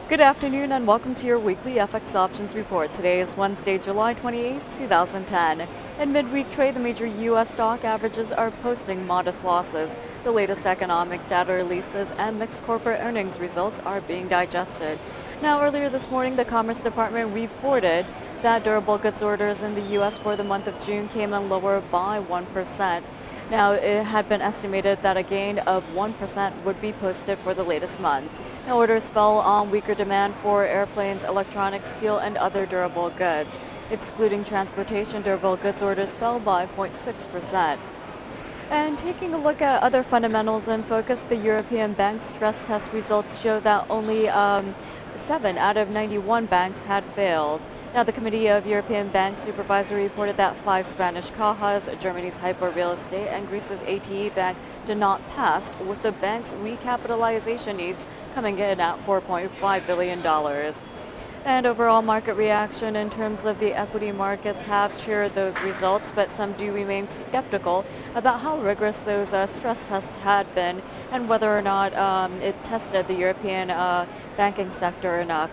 Good afternoon and welcome to your weekly FX Options Report. Today is Wednesday, July 28, 2010. In midweek trade, the major U.S. stock averages are posting modest losses. The latest economic data releases and mixed corporate earnings results are being digested. Now, earlier this morning, the Commerce Department reported that durable goods orders in the U.S. for the month of June came in lower by 1%. Now, it had been estimated that a gain of 1% would be posted for the latest month. Now, orders fell on weaker demand for airplanes, electronics, steel, and other durable goods. Excluding transportation, durable goods orders fell by 0.6%. And taking a look at other fundamentals in focus, the European bank stress test results show that only 7 out of 91 banks had failed. Now, the Committee of European Bank Supervisory reported that 5 Spanish cajas, Germany's Hypo Real Estate, and Greece's ATE Bank did not pass, with the bank's recapitalization needs coming in at $4.5 billion. And overall market reaction in terms of the equity markets have cheered those results, but some do remain skeptical about how rigorous those stress tests had been and whether or not it tested the European banking sector enough.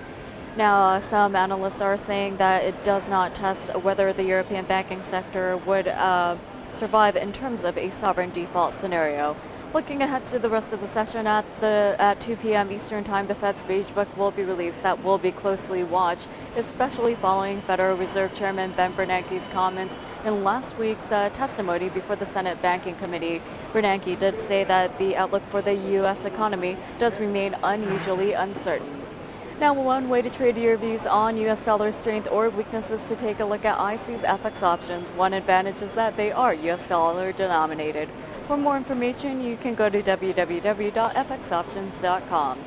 Now, some analysts are saying that it does not test whether the European banking sector would survive in terms of a sovereign default scenario. Looking ahead to the rest of the session at 2 p.m. Eastern Time, the Fed's Beige Book will be released. That will be closely watched, especially following Federal Reserve Chairman Ben Bernanke's comments in last week's testimony before the Senate Banking Committee. Bernanke did say that the outlook for the U.S. economy does remain unusually uncertain. Now, one way to trade your views on U.S. dollar strength or weakness is to take a look at IC's FX options. One advantage is that they are U.S. dollar denominated. For more information, you can go to www.fxoptions.com.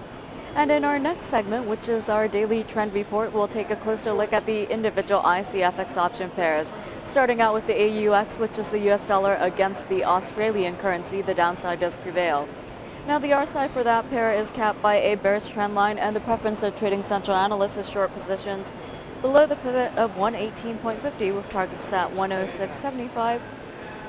And in our next segment, which is our daily trend report, we'll take a closer look at the individual IC-FX option pairs. Starting out with the AUX, which is the U.S. dollar against the Australian currency, the downside does prevail. Now, the R side for that pair is capped by a bearish trend line, and the preference of trading central analysts is short positions below the pivot of 118.50 with targets at 106.75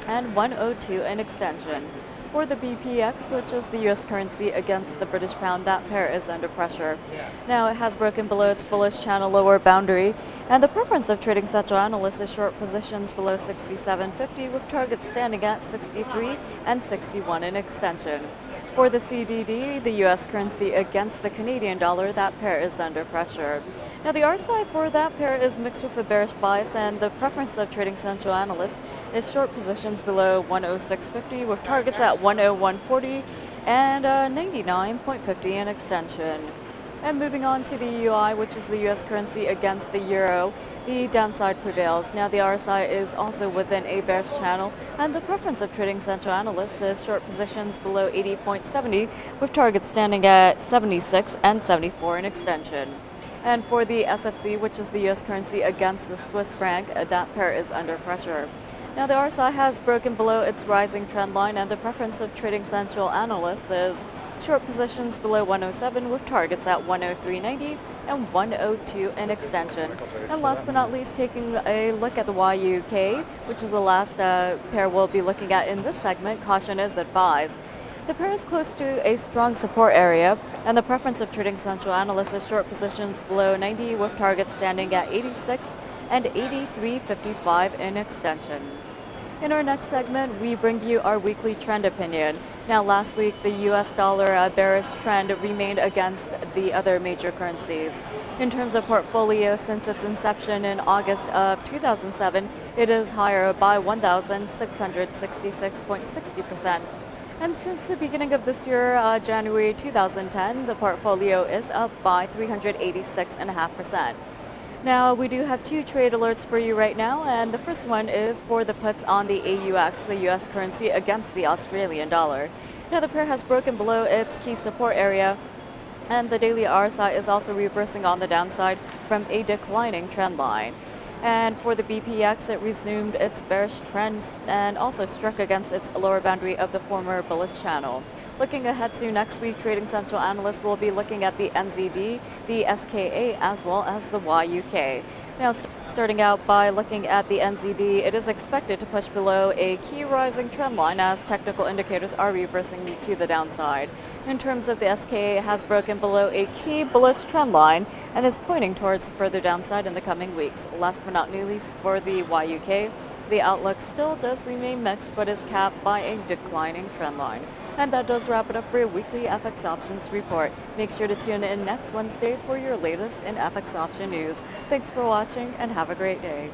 and 102 in extension. For the BPX, which is the U.S. currency against the British pound, that pair is under pressure. Now, it has broken below its bullish channel lower boundary, and the preference of trading central analysts is short positions below 67.50 with targets standing at 63 and 61 in extension. For the CDD, the U.S. currency against the Canadian dollar, that pair is under pressure. Now, the R side for that pair is mixed with a bearish bias, and the preference of trading central analysts is short positions below 106.50 with targets at 101.40 and 99.50 in extension. And moving on to the UI, which is the U.S. currency against the euro, the downside prevails. Now, the RSI is also within a bearish channel, and the preference of trading central analysts is short positions below 80.70 with targets standing at 76 and 74 in extension. And for the SFC, which is the U.S. currency against the Swiss franc, that pair is under pressure. Now, the RSI has broken below its rising trend line, and the preference of trading central analysts is short positions below 107 with targets at 103.90 and 102 in extension. And last but not least, taking a look at the YUK, which is the last pair we'll be looking at in this segment, caution is advised. The pair is close to a strong support area, and the preference of trading central analysts is short positions below 90 with targets standing at 86 and 83.55 in extension. In our next segment, we bring you our weekly trend opinion. Now, last week, the U.S. dollar bearish trend remained against the other major currencies. In terms of portfolio, since its inception in August of 2007, it is higher by 1,666.60%. And since the beginning of this year, January 2010, the portfolio is up by 386.5%. Now, we do have 2 trade alerts for you right now, and the first one is for the puts on the AUX, the U.S. currency against the Australian dollar. Now, the pair has broken below its key support area, and the daily RSI is also reversing on the downside from a declining trend line. And for the BPX, it resumed its bearish trends and also struck against its lower boundary of the former bullish channel. Looking ahead to next week, Trading Central analysts will be looking at the NZD, the SKA, as well as the YUK. Now, starting out by looking at the NZD, it is expected to push below a key rising trend line as technical indicators are reversing to the downside. In terms of the SKA, it has broken below a key bullish trend line and is pointing towards further downside in the coming weeks. Last but not least, for the YUK, the outlook still does remain mixed but is capped by a declining trend line. And that does wrap it up for your weekly FX Options report. Make sure to tune in next Wednesday for your latest in FX Option news. Thanks for watching and have a great day.